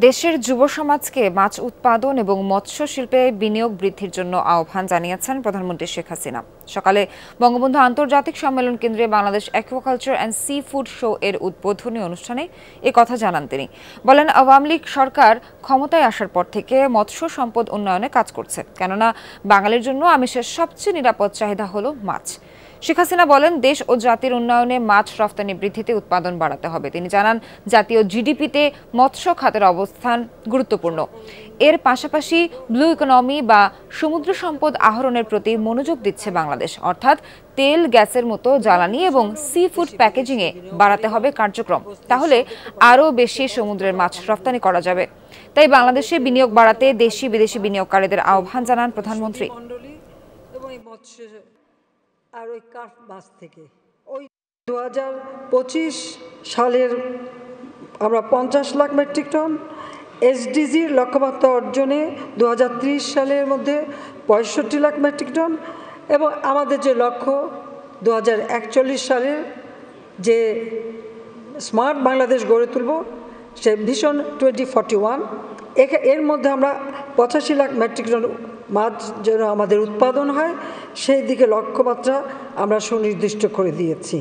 দেশের যুব সমাজকে মাছ উৎপাদন এবং মৎস্য শিল্পে বিনিয়োগ বৃদ্ধির জন্য আহ্বান জানিয়েছেন প্রধানমন্ত্রী শেখ হাসিনা। সকালে বঙ্গবন্ধু আন্তর্জাতিক সম্মেলন কেন্দ্রে Bangladesh aquaculture and sea food show এর উদ্বোধনী অনুষ্ঠানে কথা জানান তিনি। বলেন, আওয়ামী লীগ সরকার ক্ষমতায় আসার পর থেকে মৎস্য সম্পদ উন্নয়নে কাজ করছে, কেননা বাঙালির জন্য আমিষের সবচেয়ে নিরাপদ চাহিদা হলো মাছ। শেখ হাসিনা বলেন, দেশ ও জাতির উন্নয়নে মাছ রফতানি বৃদ্ধিতে উৎপাদন বাড়াতে হবে। তিনি জানান, জাতীয় জিডিপিতে মৎস্য খাতের অবস্থান গুরুত্বপূর্ণ। এর পাশাপাশি ব্লু ইকোনমি বা সমুদ্র সম্পদ আহরণের প্রতি মনোযোগ দিচ্ছে বাংলাদেশ, অর্থাৎ তেল, গ্যাসের মতো জ্বালানি এবং সি ফুড প্যাকেজিংয়ে বাড়াতে হবে কার্যক্রম। তাহলে আরও বেশি সমুদ্রের মাছ রফতানি করা যাবে। তাই বাংলাদেশে বিনিয়োগ বাড়াতে দেশি বিদেশি বিনিয়োগকারীদের আহ্বান জানান প্রধানমন্ত্রী। আর ওই কার্ফ মাছ থেকে ওই 2025 সালের আমরা 50 লাখ মেট্রিক টন, এসডিজির লক্ষ্যমাত্রা অর্জনে 2030 সালের মধ্যে 65 লাখ মেট্রিক টন, এবং আমাদের যে লক্ষ্য 2041 সালের যে স্মার্ট বাংলাদেশ গড়ে তুলব, সে ভিশন 2041, এর মধ্যে আমরা 85 লাখ মেট্রিক টন মাছ যেন আমাদের উৎপাদন হয়, সেই দিকে লক্ষ্যমাত্রা আমরা সুনির্দিষ্ট করে দিয়েছি।